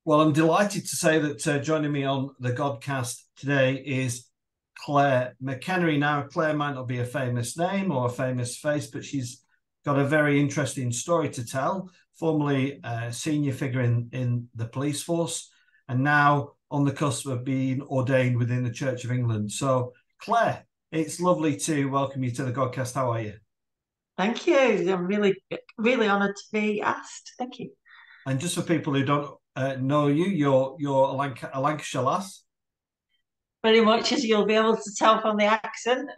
Well, I'm delighted to say that joining me on the Godcast today is Claire McEnery. Now, Claire might not be a famous name or a famous face, but she's got a very interesting story to tell. Formerly a senior figure in the police force, and now on the cusp of being ordained within the Church of England. So, Claire, it's lovely to welcome you to the Godcast. How are you? Thank you. I'm really honoured to be asked. Thank you. And just for people who don't know you, you're a Lancashire lass. Very much, as you'll be able to tell from the accent.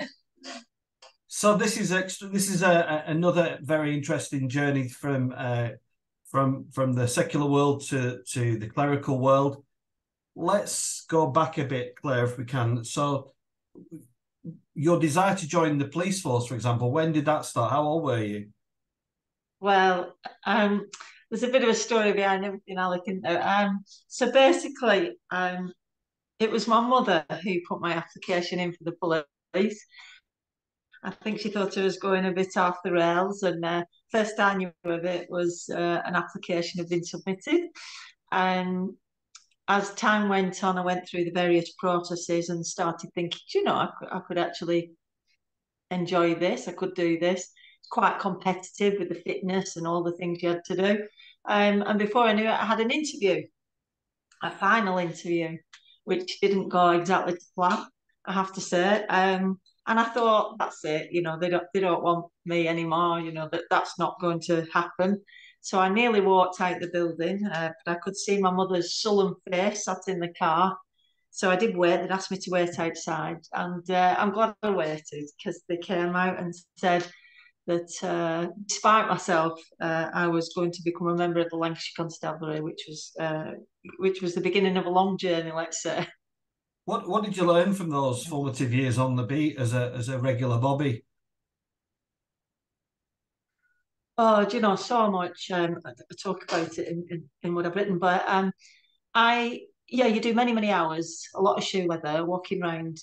So this is another very interesting journey from the secular world to the clerical world. Let's go back a bit, Claire, if we can. So your desire to join the police force, for example, when did that start? How old were you? Well, there's a bit of a story behind everything I look into. So basically, it was my mother who put my application in for the police. I think she thought I was going a bit off the rails, and first I knew of it was an application had been submitted. And as time went on, I went through the various processes and started thinking, I could actually enjoy this. I could do this. It's quite competitive with the fitness and all the things you had to do. And before I knew it, I had an interview, a final interview, which didn't go exactly to plan, I have to say. And I thought, that's it. They don't want me anymore. That's not going to happen. So I nearly walked out the building, but I could see my mother's sullen face sat in the car. So I did wait. They'd asked me to wait outside, and I'm glad I waited because they came out and said that despite myself, I was going to become a member of the Lancashire Constabulary, which was the beginning of a long journey, let's say. What did you learn from those formative years on the beat as a regular bobby? Oh, so much. I talk about it in what I've written, but you do many, many hours, a lot of shoe leather, walking around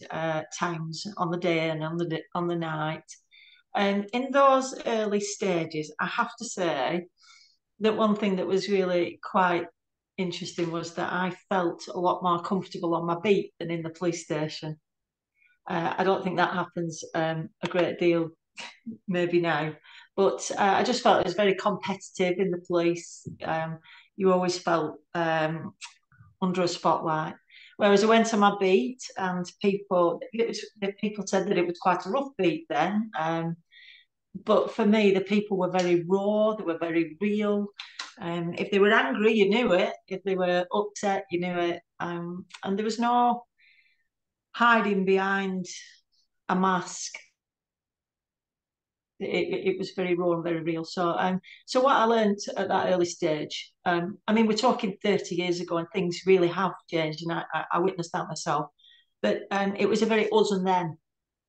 towns on the day and on the night. And in those early stages, I have to say that one thing that was really quite interesting was that I felt a lot more comfortable on my beat than in the police station. I don't think that happens a great deal maybe now. But I just felt it was very competitive in the police. You always felt under a spotlight. Whereas I went on my beat, and people said that it was quite a rough beat then. But for me, the people were very raw. They were very real. If they were angry, you knew it. If they were upset, you knew it. And there was no hiding behind a mask. It was very raw and very real. So what I learned at that early stage, I mean, we're talking 30 years ago, and things really have changed, and I witnessed that myself. But it was a very us and them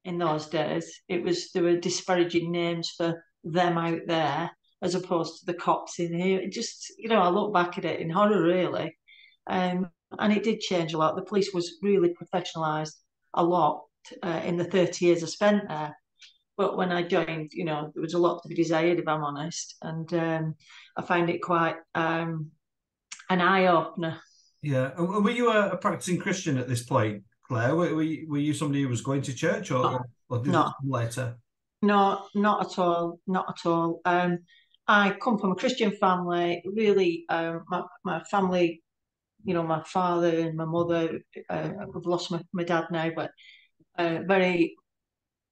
in those days. There were disparaging names for them out there as opposed to the cops in here. It just, I look back at it in horror, really. And it did change a lot. The police was really professionalised a lot in the 30 years I spent there. But when I joined, there was a lot to be desired, if I'm honest. And I find it quite an eye opener. Yeah. And were you a practicing Christian at this point, Claire? Were you somebody who was going to church, or did it No, come later? no, not at all. Not at all. I come from a Christian family. Really, my family, my father and my mother, I've lost my dad now, but very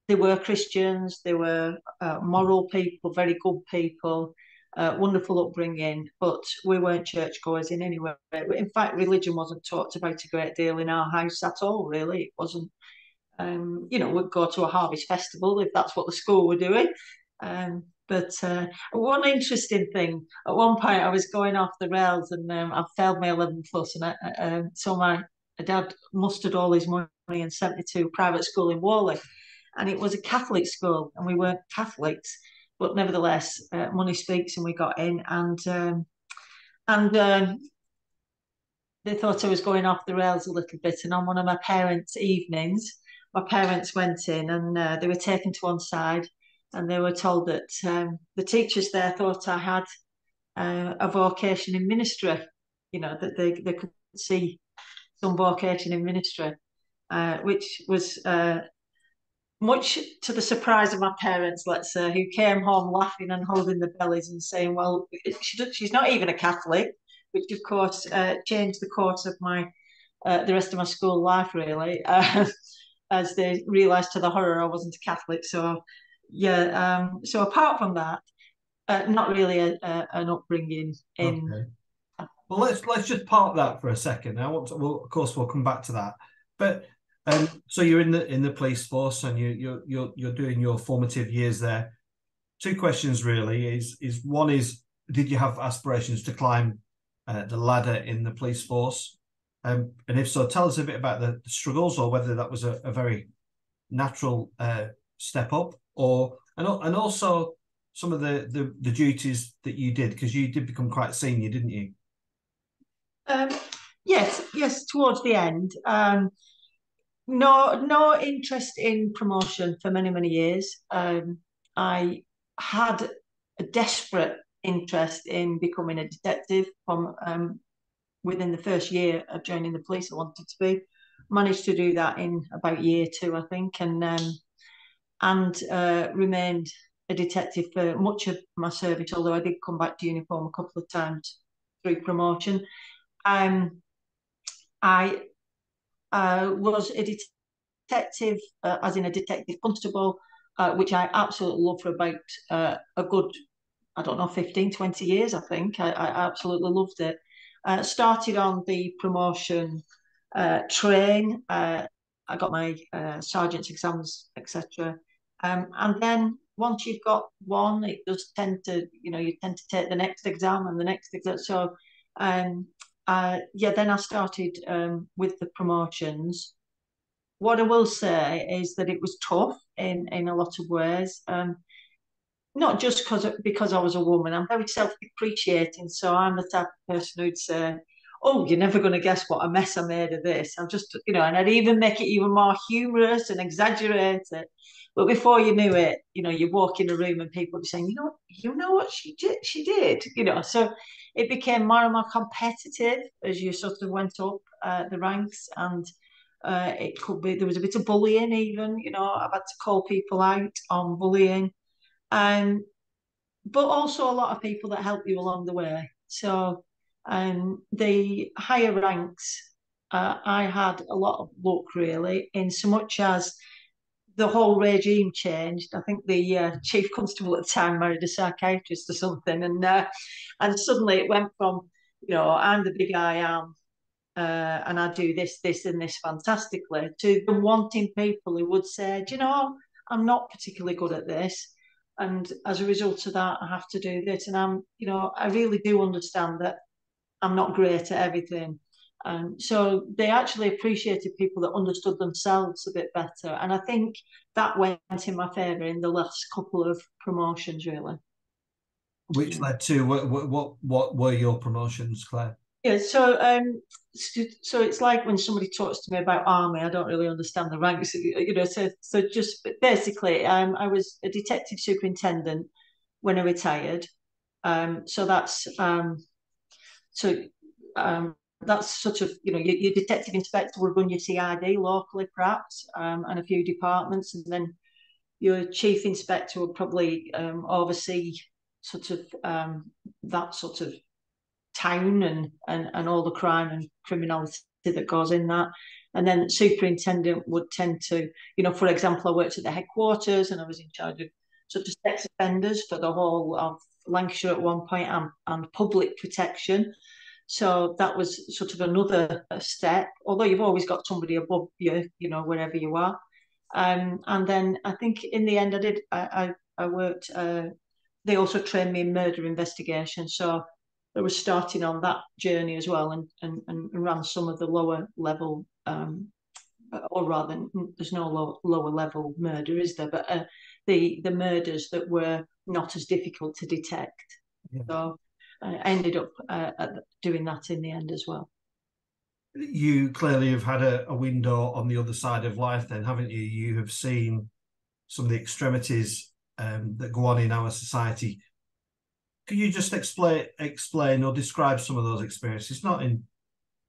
they were Christians, they were moral people, very good people, wonderful upbringing, but we weren't churchgoers in any way. In fact, religion wasn't talked about a great deal in our house at all, really. It wasn't, we'd go to a harvest festival if that's what the school were doing. But one interesting thing, at one point I was going off the rails, and I failed my 11 plus, and so my dad mustered all his money and sent me to a private school in Warley, and it was a Catholic school, and we weren't Catholics, but nevertheless, money speaks, and we got in, and they thought I was going off the rails a little bit. And on one of my parents' evenings, my parents went in, and they were taken to one side, and they were told that the teachers there thought I had a vocation in ministry. that they could see some vocation in ministry, which was much to the surprise of my parents, let's say, who came home laughing and holding their bellies and saying, well, she's not even a Catholic, which of course changed the course of the rest of my school life, really, as they realised to the horror I wasn't a Catholic. So, yeah, so apart from that, not really an upbringing in... Okay. Well, let's just park that for a second. Of course, we'll come back to that. But so you're in the police force, and you're doing your formative years there. Two questions really is one is, did you have aspirations to climb the ladder in the police force? And if so, tell us a bit about the struggles, or whether that was a very natural step up, and also some of the duties that you did, because you did become quite senior, didn't you? Yes, towards the end. No interest in promotion for many, many years. I had a desperate interest in becoming a detective from within the first year of joining the police. I wanted to be. Managed to do that in about year 2, I think, and remained a detective for much of my service, although I did come back to uniform a couple of times through promotion. I was a detective, as in a detective constable, which I absolutely loved for about a good, 15, 20 years, I think. I absolutely loved it. Started on the promotion train. I got my sergeant's exams, etc. And then once you've got one, it does tend to, you tend to take the next exam and the next exam. So, then I started with the promotions. What I will say is that it was tough in a lot of ways. Not just because I was a woman. I'm very self-depreciating, so I'm the type of person who'd say, "Oh, you're never going to guess what a mess I made of this." I'm just, and I'd even make it even more humorous and exaggerate it. But before you knew it, you walk in a room and people would be saying, you know what she did," So it became more and more competitive as you sort of went up the ranks, and it could be there was a bit of bullying even. I've had to call people out on bullying. But also a lot of people that help you along the way. So the higher ranks, I had a lot of luck really, in so much as the whole regime changed. I think the chief constable at the time married a psychiatrist or something, and suddenly it went from, I'm the big I am, and I do this, and this fantastically, to them wanting people who would say, I'm not particularly good at this. And as a result of that, I have to do this. And I really do understand that I'm not great at everything. So they actually appreciated people that understood themselves a bit better. And I think that went in my favour in the last couple of promotions, really. Which led to what were your promotions, Claire? Yeah, so it's like when somebody talks to me about army, I don't really understand the ranks, So just basically, I was a detective superintendent when I retired. So that's sort of, your detective inspector would run your CID locally, perhaps, and a few departments, and then your chief inspector would probably oversee sort of that sort of town and all the crime and criminality that goes in that. And then superintendent would tend to, for example, I worked at the headquarters and I was in charge of sort of sex offenders for the whole of Lancashire at one point, and public protection. So that was sort of another step, although you've always got somebody above you, wherever you are. And then I think in the end I worked, they also trained me in murder investigation. So I was starting on that journey as well, and ran some of the lower level, or rather, there's no lower level murder, is there? But the murders that were not as difficult to detect. Yeah. So I ended up doing that in the end as well. You clearly have had a window on the other side of life then, haven't you? You have seen some of the extremities that go on in our society. Could you just explain or describe some of those experiences, not in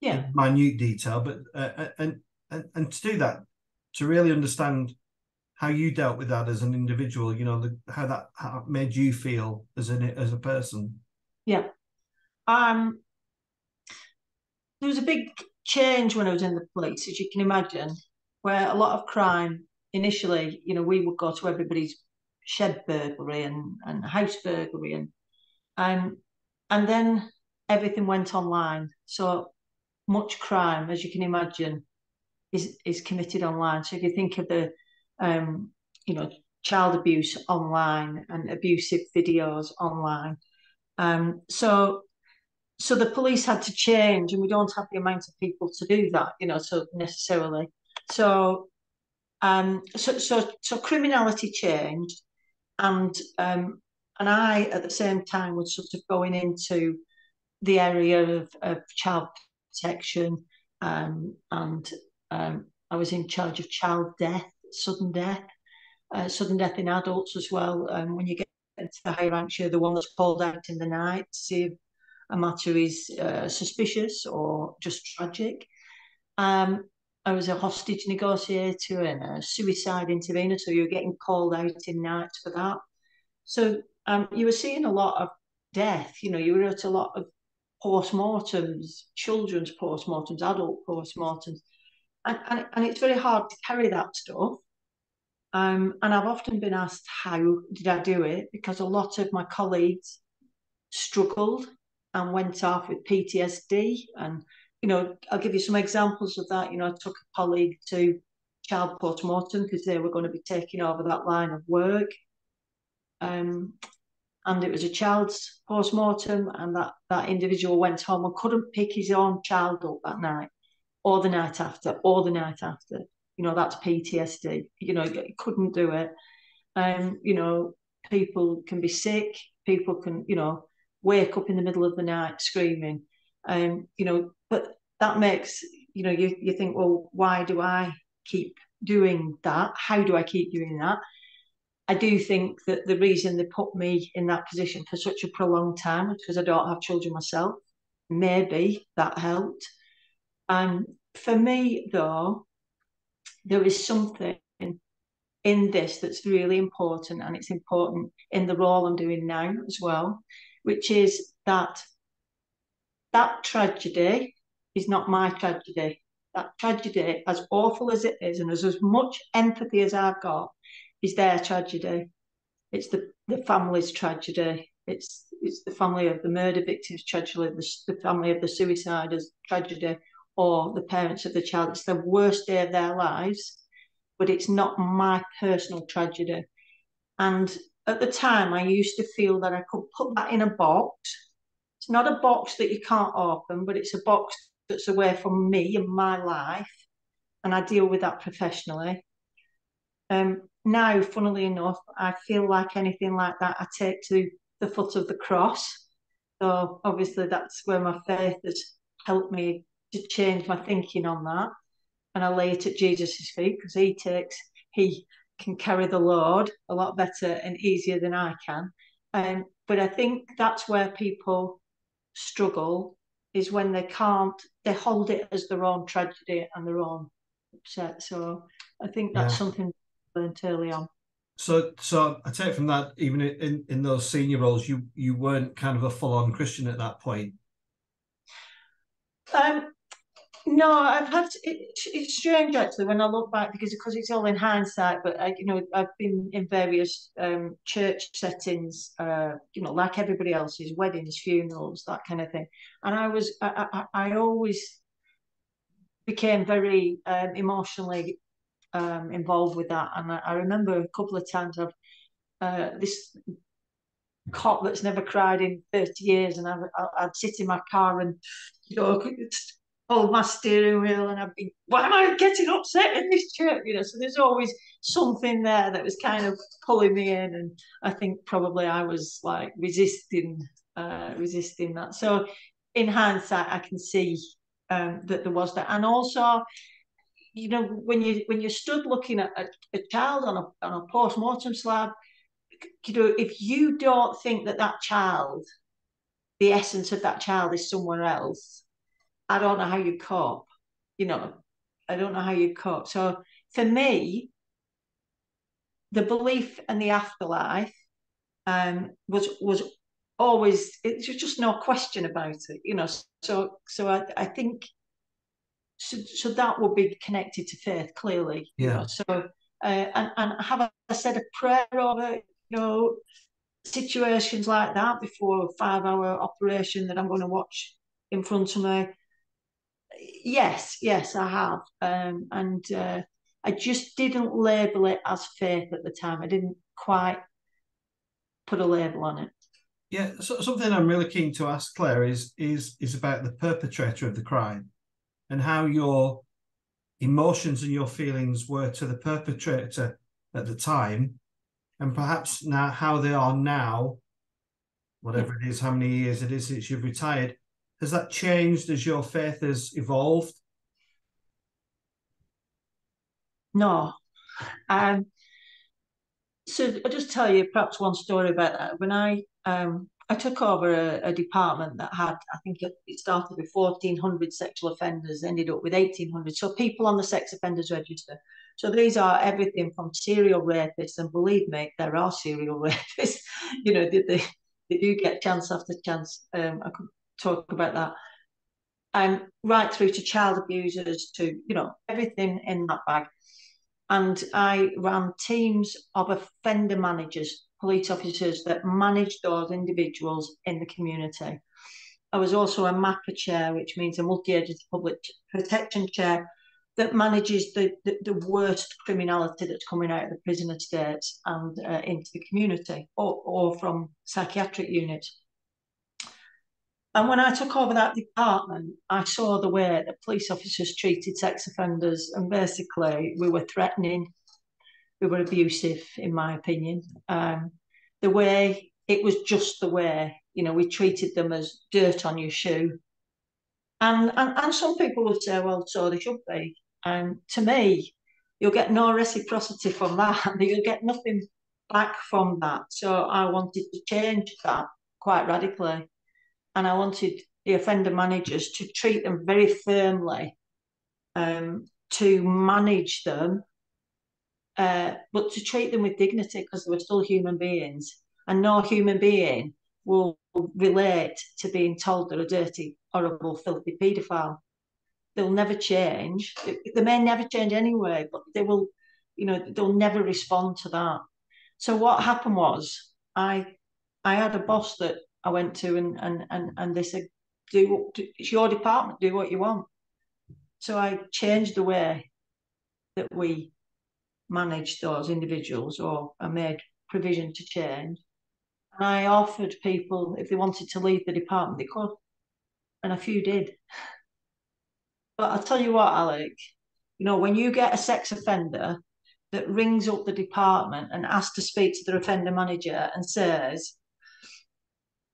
minute detail, but and to do that, to really understand how you dealt with that as an individual, how it made you feel as a person. Yeah. There was a big change when I was in the police, as you can imagine, where a lot of crime initially, we would go to everybody's shed burglary and house burglary and then everything went online. So much crime, as you can imagine, is committed online. So if you think of the child abuse online and abusive videos online. So the police had to change, and we don't have the amount of people to do that, so necessarily. So so criminality changed, and I at the same time was sort of going into the area of child protection, and I was in charge of child death, sudden death in adults as well. When you get into the higher ranks, you're the one that's called out in the night to see if a matter is suspicious or just tragic. I was a hostage negotiator and a suicide intervener, so you were getting called out in nights for that. So you were seeing a lot of death. You were at a lot of postmortems, children's postmortems, adult postmortems, and it's very hard to carry that stuff. And I've often been asked, how did I do it? Because a lot of my colleagues struggled and went off with PTSD. And, I'll give you some examples of that. I took a colleague to child postmortem because they were going to be taking over that line of work. And it was a child's postmortem, and that individual went home and couldn't pick his own child up that night or the night after or the night after. That's PTSD. Couldn't do it. People can be sick. People can, wake up in the middle of the night screaming. But that makes, you think, well, why do I keep doing that? How do I keep doing that? I do think that the reason they put me in that position for such a prolonged time is because I don't have children myself. Maybe that helped. For me, though, there is something in this that's really important, and it's important in the role I'm doing now as well, which is that tragedy is not my tragedy. That tragedy, as awful as it is, and as much empathy as I've got, is their tragedy. It's the family's tragedy. It's the family of the murder victims' tragedy, the family of the suicider's tragedy, or the parents of the child. It's the worst day of their lives, but it's not my personal tragedy. And at the time, I used to feel that I could put that in a box. It's not a box that you can't open, but it's a box that's away from me and my life, and I deal with that professionally. Now, funnily enough, I feel like anything like that I take to the foot of the cross. So obviously that's where my faith has helped me to change my thinking on that. And I lay it at Jesus' feet because he can carry the load a lot better and easier than I can. But I think that's where people struggle, is when they hold it as their own tragedy and their own upset. So I think that's something I learned early on. So I take from that, even in those senior roles, you weren't kind of a full-on Christian at that point. No, it's strange actually when I look back because it's all in hindsight. But I've been in various church settings, like everybody else's, weddings, funerals, that kind of thing. And I always became very emotionally involved with that. And I remember a couple of times this cop that's never cried in 30 years, and I'd sit in my car and hold my steering wheel, and I'd be, why am I getting upset in this church? So there's always something there that was kind of pulling me in, and I think probably I was like resisting that. So in hindsight, I can see that there was that, and also, when you stood looking at a child on a post-mortem slab, if you don't think that child, the essence of that child is somewhere else, I don't know how you cope. I don't know how you cope. So for me, the belief in the afterlife was always, it's just no question about it. So I think so that would be connected to faith, clearly. Yeah. So and have I said a prayer over situations like that before a 5-hour operation that I'm going to watch in front of me? Yes, I have. And I just didn't label it as faith at the time. I didn't quite put a label on it. Yeah, so something I'm really keen to ask Claire is about the perpetrator of the crime and how your emotions and your feelings were to the perpetrator at the time, and perhaps now how they are now, whatever it is, how many years it is since you've retired. Has that changed as your faith has evolved? No. So I'll just tell you perhaps one story about that. When I took over a department that had, I think it started with 1,400 sexual offenders, ended up with 1,800. So people on the sex offenders register. So these are everything from serial rapists, and believe me, there are serial rapists. They do get chance after chance. I could talk about that. Right through to child abusers, to everything in that bag. And I ran teams of offender managers, police officers that managed those individuals in the community. I was also a MAPA chair, which means a multi-agency public protection chair, that manages the worst criminality that's coming out of the prison estates and into the community, or from psychiatric units. And when I took over that department, I saw the way that police officers treated sex offenders, and basically we were threatening, we were abusive, in my opinion. The way, it was just the way, we treated them as dirt on your shoe. And some people would say, well, so they should be. And to me, you'll get no reciprocity from that. You'll get nothing back from that. So I wanted to change that quite radically. And I wanted the offender managers to treat them very firmly, to manage them, but to treat them with dignity, because they were still human beings. And no human being will relate to being told they're a dirty, horrible, filthy paedophile. They'll never change. They may never change anyway, but they will, they'll never respond to that. So what happened was, I had a boss that I went to, and they said, it's your department, do what you want. So I changed the way that we managed those individuals, or I made provision to change. And I offered people, if they wanted to leave the department, they could. And a few did. But I'll tell you what, Alec, when you get a sex offender that rings up the department and asks to speak to the offender manager and says,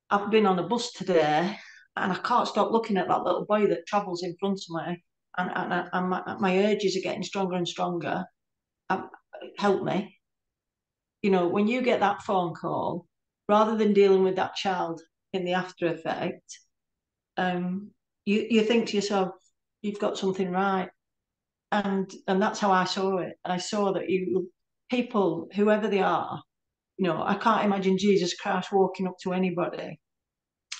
I've been on a bus today and I can't stop looking at that little boy that travels in front of me, and my urges are getting stronger and stronger. Help me. When you get that phone call, rather than dealing with that child in the after effect, you think to yourself, you've got something right. And that's how I saw it. I saw that people, whoever they are, I can't imagine Jesus Christ walking up to anybody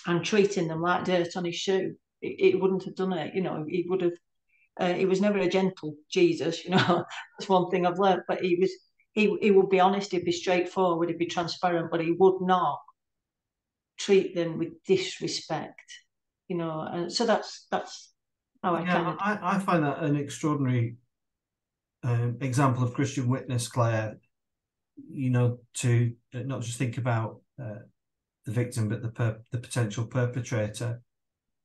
and treating them like dirt on his shoe. He wouldn't have done it. He would have. He was never a gentle Jesus. That's one thing I've learned. But he would be honest. He'd be straightforward. He'd be transparent. But he would not treat them with disrespect. And so that's how I find that an extraordinary example of Christian witness, Claire. To not just think about the victim, but the potential perpetrator.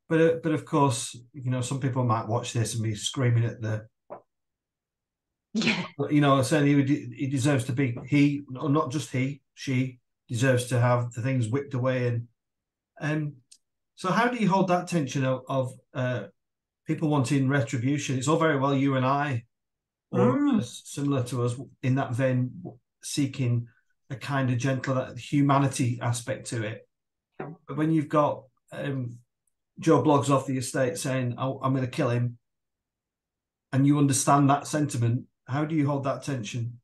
But of course, some people might watch this and be screaming at the. Yeah. Saying he deserves to be, or not just she deserves to have the things whipped away. And so how do you hold that tension of people wanting retribution? It's all very well you and I, or similar to us in that vein, seeking a kind of gentler humanity aspect to it. But when you've got Joe Bloggs off the estate saying, oh, I'm going to kill him, and you understand that sentiment, how do you hold that tension?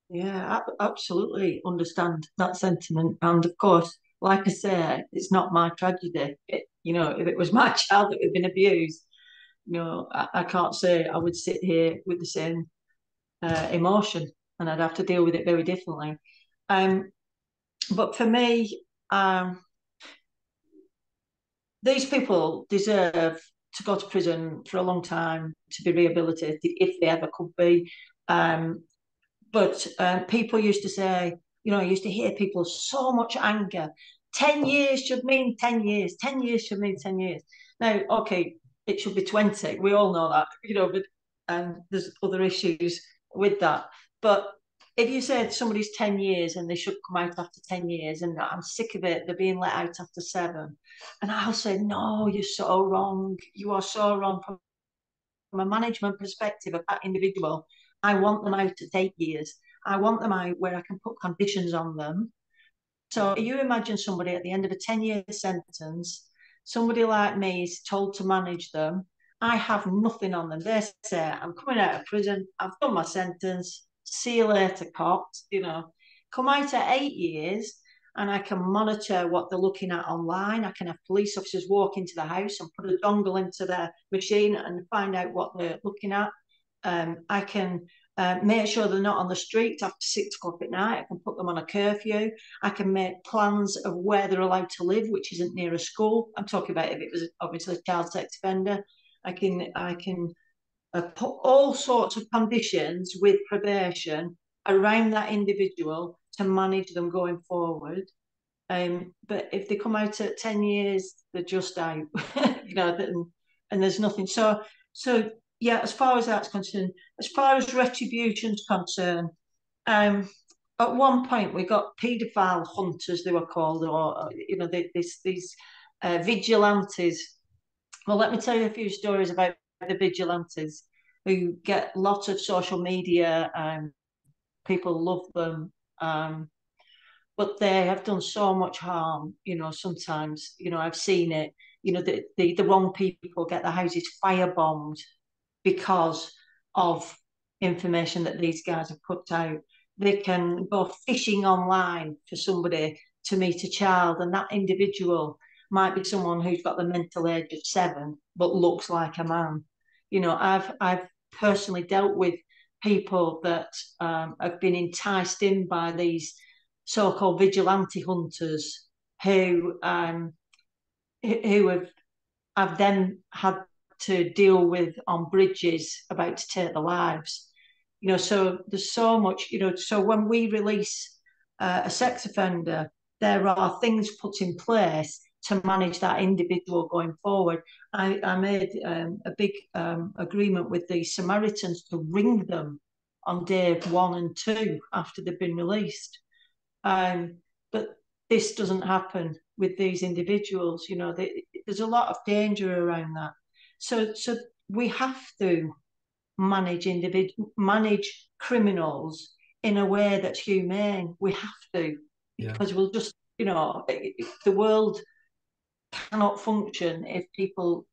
Yeah, absolutely understand that sentiment. And of course, like I say, it's not my tragedy. If it was my child that had been abused, I can't say I would sit here with the same emotion, and I'd have to deal with it very differently. But for me, these people deserve to go to prison for a long time to be rehabilitated if they ever could be. But people used to say, I used to hear people so much anger. 10 years should mean 10 years. 10 years should mean 10 years. Now, okay, it should be 20. We all know that, but there's other issues with that. But if you said somebody's 10 years and they should come out after 10 years, and I'm sick of it, they're being let out after 7. And I'll say, no, you're so wrong. You are so wrong from a management perspective of that individual. I want them out at 8 years. I want them out where I can put conditions on them. So you imagine somebody at the end of a 10-year sentence, somebody like me is told to manage them. I have nothing on them. They say, I'm coming out of prison. I've done my sentence. See you later, cops. Come out at 8 years and I can monitor what they're looking at online. I can have police officers walk into the house and put a dongle into their machine and find out what they're looking at. I can make sure they're not on the street after 6 o'clock at night. I can put them on a curfew. I can make plans of where they're allowed to live, which isn't near a school. I'm talking about if it was obviously a child sex offender. I can put all sorts of conditions with probation around that individual to manage them going forward. But if they come out at 10 years, they're just out, and there's nothing. So yeah, as far as that's concerned, as far as retribution's concerned, at one point we got paedophile hunters, they were called, or these vigilantes. Well, let me tell you a few stories about the vigilantes who get lots of social media. People love them. But they have done so much harm. Sometimes, I've seen it. The wrong people get their houses firebombed because of information that these guys have put out. They can go fishing online for somebody to meet a child, and that individual might be someone who's got the mental age of 7 but looks like a man. I've personally dealt with people that have been enticed in by these so-called vigilante hunters who have then had to deal with on bridges about to take their lives. So there's so much, so when we release a sex offender, there are things put in place to manage that individual going forward. I made a big agreement with the Samaritans to ring them on day 1 and 2 after they've been released. But this doesn't happen with these individuals. There's a lot of danger around that. So we have to manage criminals in a way that's humane. We have to, because we'll just, the world cannot function if people,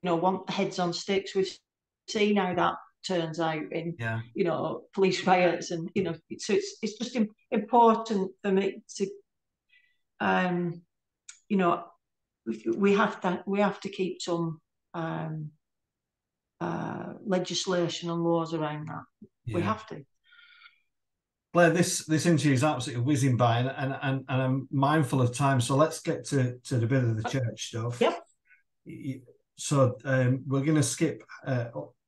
want heads on sticks. We've seen how that turns out in, police riots, and so it's just important for me to, we have to keep some legislation and laws around that. We have to. Blair, this interview is absolutely whizzing by, and I'm mindful of time, so let's get to the bit of the church stuff. Yep. So we're going to skip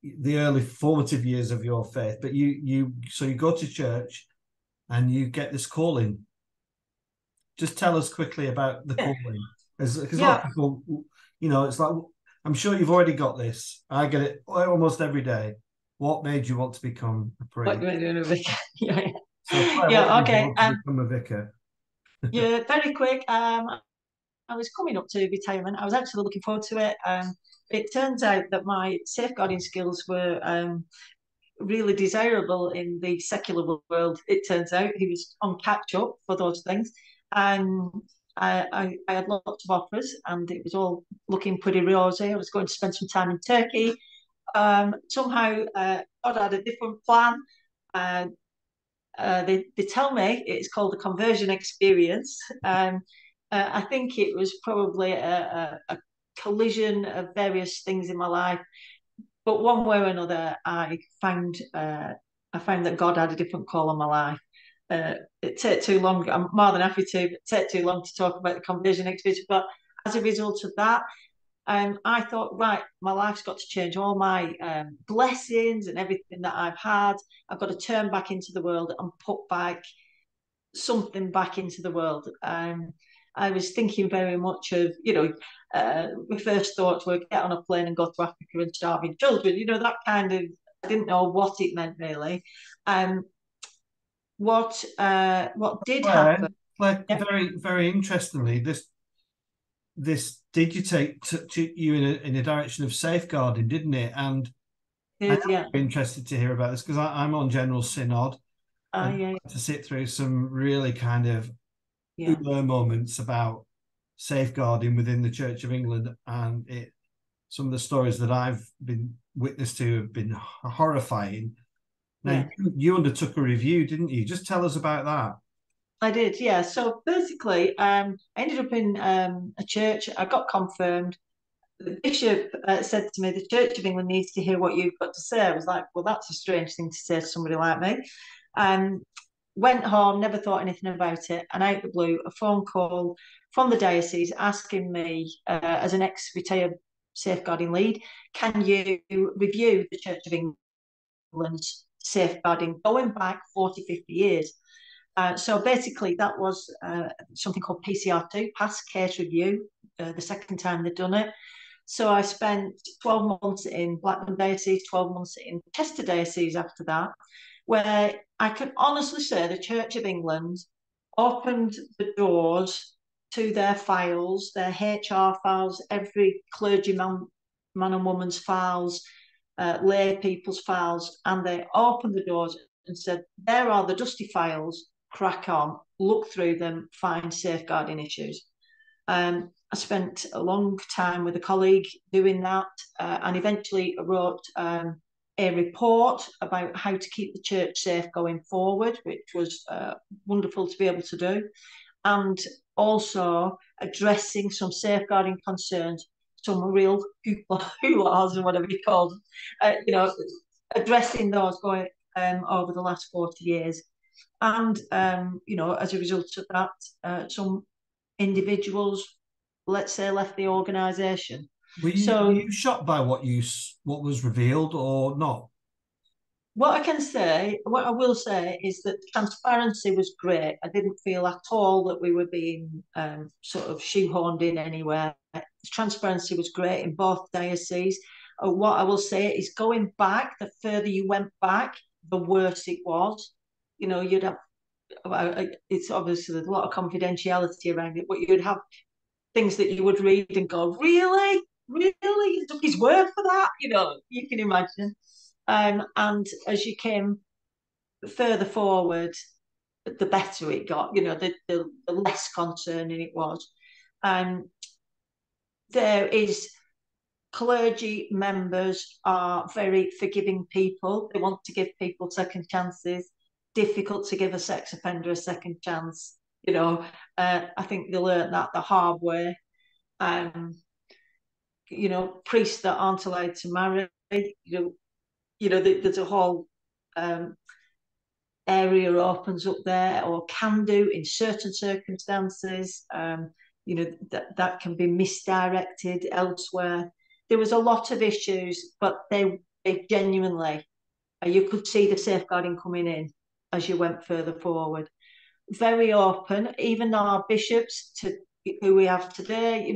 the early formative years of your faith, but you go to church and you get this calling. Just tell us quickly about the calling, because a lot of people, it's like, I'm sure you've already got this. I get it almost every day. What made you want to become a priest? What made you a vicar? Okay. Become a vicar. Yeah, very quick. I was coming up to retirement. I was actually looking forward to it. It turns out that my safeguarding skills were really desirable in the secular world. It turns out he was on catch up for those things, and I had lots of offers, and it was all looking pretty rosy. I was going to spend some time in Turkey. Somehow, God had a different plan. Uh, they tell me it's called a conversion experience. I think it was probably a collision of various things in my life, but one way or another, I found that God had a different call on my life. It take too long. I'm more than happy to, but it take too long to talk about the conversion experience. But as a result of that, I thought, right, my life's got to change. All my blessings and everything that I've had, I've got to turn back into the world and put back something back into the world. I was thinking very much of, my first thoughts were get on a plane and go to Africa and starving children. That kind of. I didn't know what it meant really. What did happen? Claire, Yep. very, very interestingly, this did you take you in a direction of safeguarding, didn't it? And I'm interested to hear about this because I'm on General Synod and to sit through some really kind of moments about safeguarding within the Church of England, and some of the stories that I've been witness to have been horrifying. Now, you undertook a review, didn't you? Just tell us about that. I did, yeah. So basically, I ended up in a church. I got confirmed. The bishop said to me, the Church of England needs to hear what you've got to say. I was like, well, that's a strange thing to say to somebody like me. Went home, never thought anything about it. And out of the blue, a phone call from the diocese asking me, as an ex-retired safeguarding lead, can you review the Church of England's safeguarding going back 40, 50 years? So basically, that was something called PCR2, Pass Case Review, the second time they'd done it. So I spent 12 months in Blackburn Diocese, 12 months in Chester Diocese after that, where I can honestly say the Church of England opened the doors to their files, their HR files, every clergyman, man and woman's files, lay people's files, and they opened the doors and said, there are the dusty files, crack on, look through them, find safeguarding issues. I spent a long time with a colleague doing that, and eventually wrote a report about how to keep the church safe going forward, which was wonderful to be able to do, and also addressing some safeguarding concerns, some real hoo-haws and whatever you call them, addressing those going over the last 40 years. And, as a result of that, some individuals, let's say, left the organisation. Were you shocked by what was revealed or not? What I will say is that transparency was great. I didn't feel at all that we were being sort of shoehorned in anywhere. Transparency was great in both dioceses. What I will say is going back, the further you went back, the worse it was. You'd have, it's obviously there's a lot of confidentiality around it, but you'd have things that you would read and go, really? He took his word for that? You can imagine. And as you came further forward, the better it got, the less concerning it was. There is clergy members are very forgiving people. They want to give people second chances. Difficult to give a sex offender a second chance. I think they learned that the hard way. Priests that aren't allowed to marry, there's a whole area opens up there, or can do in certain circumstances. That can be misdirected elsewhere. There was a lot of issues, but they genuinely, you could see the safeguarding coming in as you went further forward. Very open, even our bishops, who we have today,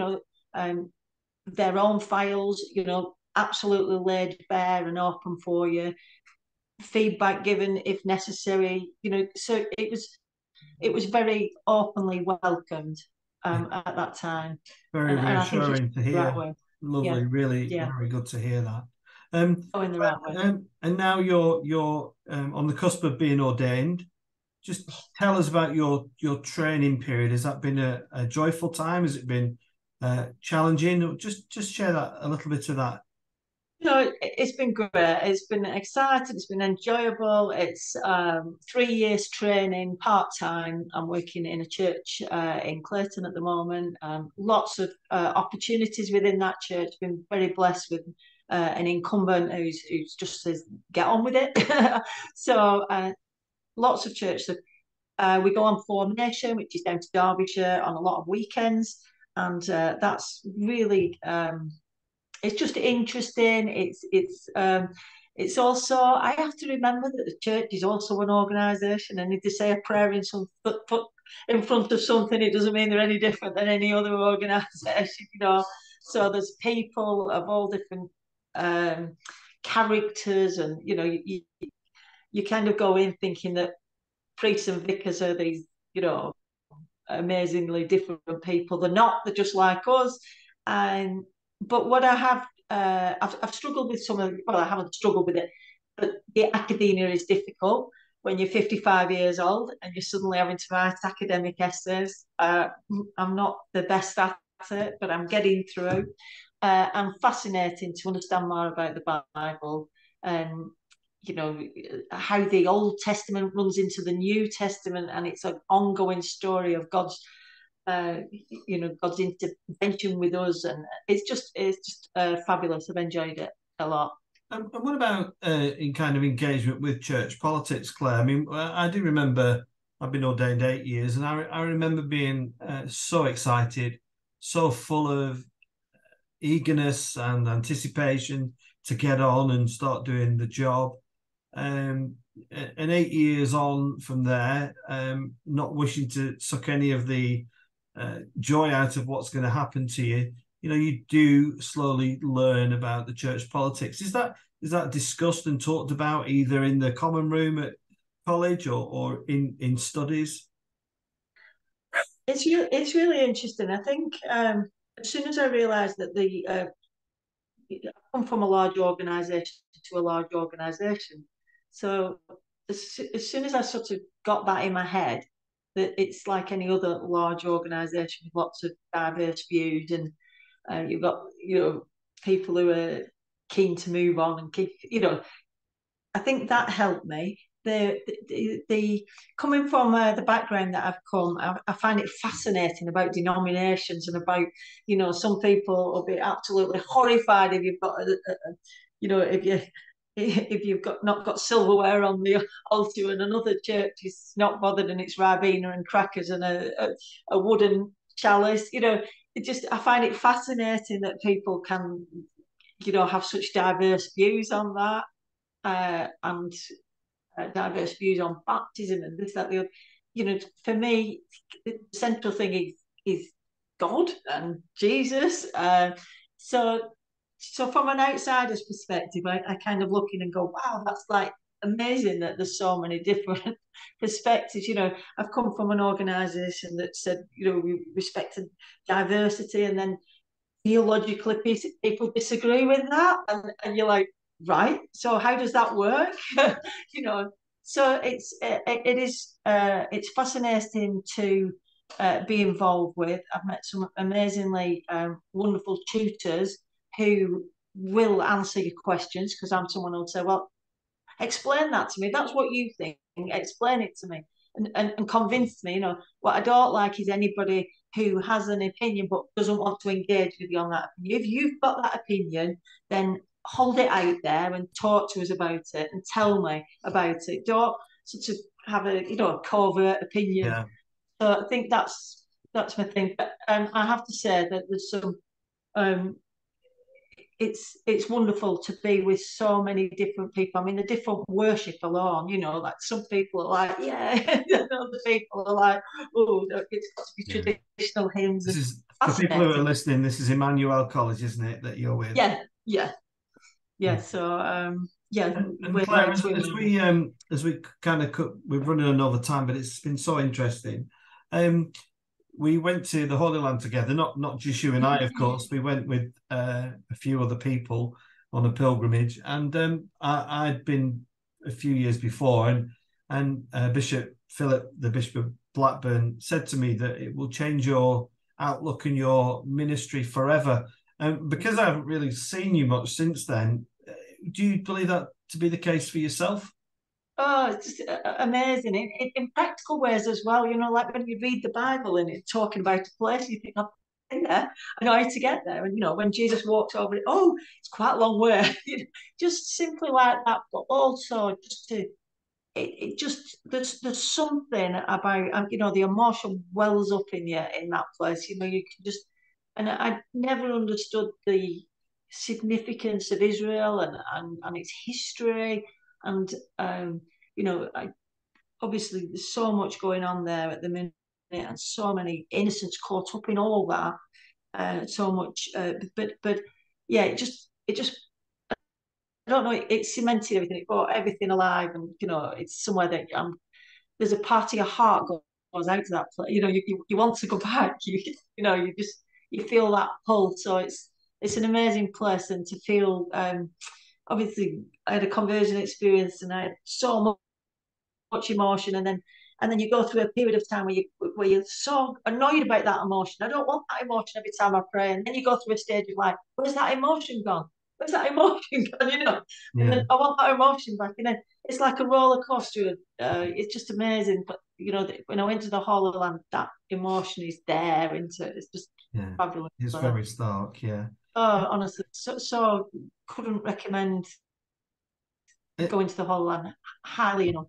their own files, absolutely laid bare and open for you. Feedback given if necessary, so it was very openly welcomed at that time. Very reassuring to hear. Right way. Lovely, really very good to hear that. Going the right way. And now you're on the cusp of being ordained. Just tell us about your training period. Has that been a joyful time? Has it been challenging? Just share that, a little bit of that. It's been great. It's been exciting. It's been enjoyable. It's 3 years training, part-time. I'm working in a church in Clayton at the moment. Lots of opportunities within that church. Been very blessed with an incumbent who's just says, get on with it. So lots of church. We go on formation, which is down to Derbyshire on a lot of weekends. And that's really... it's just interesting. It's also, I have to remember that the church is also an organisation, and if they say a prayer in in front of something, it doesn't mean they're any different than any other organisation, So there's people of all different characters, and you kind of go in thinking that priests and vicars are these, amazingly different people. They're not. They're just like us. And but what I have, I've struggled with some of. Well, I haven't struggled with it, but the academia is difficult when you're 55 years old and you're suddenly having to write academic essays. I'm not the best at it, but I'm getting through. And fascinating to understand more about the Bible and how the Old Testament runs into the New Testament, and it's an ongoing story of God's God's intervention with us, and it's just fabulous. I've enjoyed it a lot. And what about in kind of engagement with church politics, Claire? I mean, I do remember I've been ordained 8 years, and I remember being so excited, so full of eagerness and anticipation to get on and start doing the job. And 8 years on from there, not wishing to suck any of the joy out of what's going to happen to you. You do slowly learn about the church politics. Is that discussed and talked about either in the common room at college or in studies? It's really interesting. I think as soon as I realised that I come from a large organisation to a large organisation, so as soon as I sort of got that in my head, that it's like any other large organisation with lots of diverse views, and you've got people who are keen to move on and keep I think that helped me. The coming from the background that I've come, I find it fascinating about denominations and about some people will be absolutely horrified if you've got if you've not got silverware on the altar, and another church is not bothered and it's ribena and crackers and a wooden chalice. I find it fascinating that people can have such diverse views on that. And diverse views on baptism and this, that, the other. For me, the central thing is God and Jesus. So from an outsider's perspective, I kind of look in and go, wow, that's like amazing that there's so many different perspectives. I've come from an organisation that said, we respected diversity, and then theologically people disagree with that, and you're like, right, so how does that work? So it's fascinating to be involved with. I've met some amazingly wonderful tutors who will answer your questions, because I'm someone who'll say, well, explain that to me, that's what you think, explain it to me, and convince me. What I don't like is anybody who has an opinion but doesn't want to engage with you on that opinion. If you've got that opinion, then hold it out there and talk to us about it and tell me about it. Don't sort of have a covert opinion. Yeah. So I think that's my thing. But I have to say that there's some it's wonderful to be with so many different people. I mean, the different worship alone, like some people are like, yeah, and other people are like, oh, it's got to be traditional hymns. This is, for people who are listening, this is Emmanuel College, isn't it, that you're with? Yeah. So and Claire, as we kind of we're running on over time, but it's been so interesting. We went to the Holy Land together, not just you and I, of course. We went with a few other people, on a pilgrimage, and I'd been a few years before, and Bishop Philip, the Bishop of Blackburn, said to me that it will change your outlook and your ministry forever. And because I haven't really seen you much since then, do you believe that to be the case for yourself? Oh, it's just amazing in practical ways as well. You know, like when you read the Bible and it's talking about a place, you think, I've been there, I know how to get there. And, you know, when Jesus walked over it, oh, it's quite a long way. Just simply like that. But also just to, it just, there's something about, you know, the emotion wells up in you in that place. You know, you can just, and I never understood the significance of Israel and its history. And you know, obviously there's so much going on there at the minute, and so many innocents caught up in all that. So much, but yeah, it just I don't know. It cemented everything. It brought everything alive, and you know, it's somewhere that there's a part of your heart goes out to that place. You know, you want to go back. You know, you feel that pull. So it's an amazing place, and to feel. Obviously, I had a conversion experience, and I had so much emotion, and then you go through a period of time where you're so annoyed about that emotion. I don't want that emotion every time I pray, and then you go through a stage of like, where's that emotion gone? Where's that emotion gone? You know, and Yeah. then I want that emotion back, and then it's like a roller coaster. It's just amazing. But you know, when I went to the Holy Land, that emotion is there, into it. It's just Yeah. fabulous. It's very stark. Yeah. Oh, honestly, so couldn't recommend It, going to the Holy Land highly enough.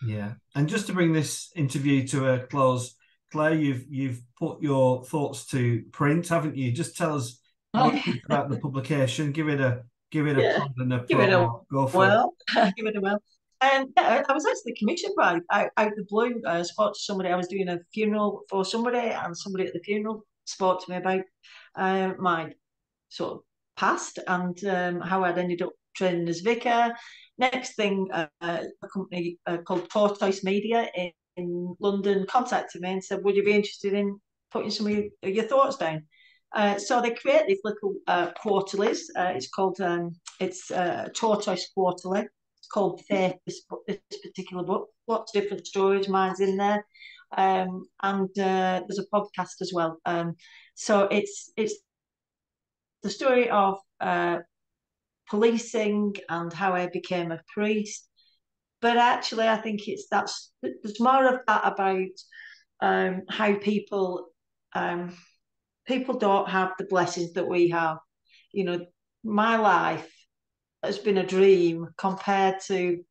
yeah. And just to bring this interview to a close, Claire, you've put your thoughts to print, haven't you? Just tell us a Oh, little bit about the publication. Give it a yeah, plug and a give it a promo. Go for it. well, give it a well. And yeah, I was actually commissioned by out the blue. I spoke to somebody. I was doing a funeral for somebody, and somebody at the funeral spoke to me about my sort of past and how I'd ended up training as vicar. Next thing, a company called Tortoise Media in London contacted me and said, "Would you be interested in putting some of your thoughts down?" So they create these little quarterlies. It's Tortoise Quarterly. It's called Faith. This particular book. Lots of different stories. Mine's in there, and there's a podcast as well. So it's the story of policing and how I became a priest. But actually, I think there's more of that about how um, people don't have the blessings that we have. You know, my life has been a dream compared to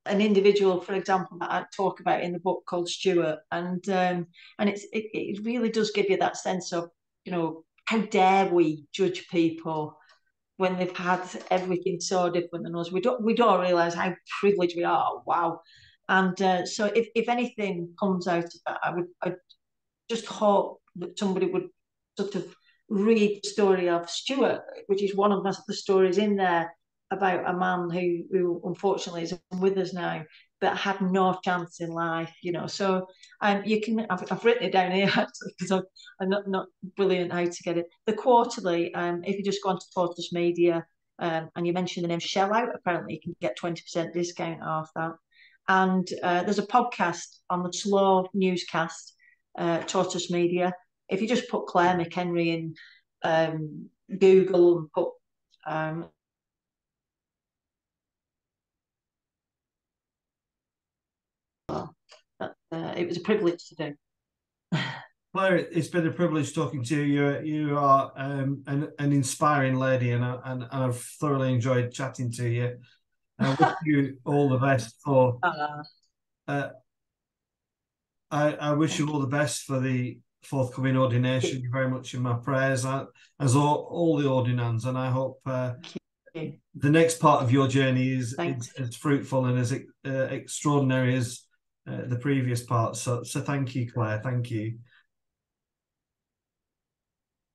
an individual, for example, that I talk about in the book called Stuart, and it really does give you that sense of, you know, how dare we judge people when they've had everything so different than us. We don't realise how privileged we are. Wow. And so if anything comes out of that, I just hope that somebody would sort of read the story of Stuart, which is one of the stories in there about a man who unfortunately is with us now, but had no chance in life, you know. So you can I've written it down here actually because I'm not brilliant how to get it. The quarterly, if you just go onto Tortoise Media and you mention the name Shell Out, apparently you can get 20% discount off that. And there's a podcast on the Slow Newscast, Tortoise Media. If you just put Claire McEnery in Google and put um, it was a privilege to do. Claire, it's been a privilege talking to you. You are an inspiring lady, and I've thoroughly enjoyed chatting to you. I wish you all the best for. Uh, I wish you all the best for the forthcoming ordination. You're very much in my prayers, as all the ordinands, and I hope the next part of your journey is as fruitful and as extraordinary as the previous part. So thank you, Claire. Thank you.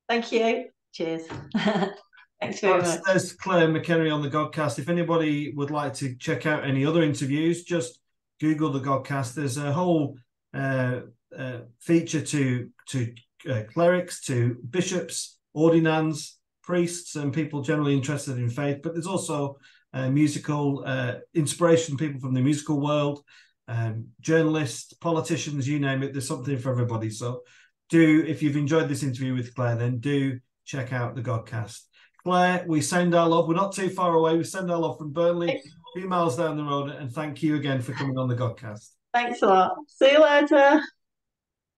Thank you. Cheers. Thanks very much. There's Claire McEnery on the Godcast. If anybody would like to check out any other interviews, just Google the Godcast. There's a whole feature to clerics, to bishops, ordinands, priests and people generally interested in faith, but there's also musical inspiration, people from the musical world, journalists, politicians, you name it. There's something for everybody. So if you've enjoyed this interview with Claire, then do check out the Godcast. Claire, we send our love. We're not too far away. We send our love from Burnley, a few miles down the road, and thank you again for coming on the Godcast. Thanks a lot. See you later.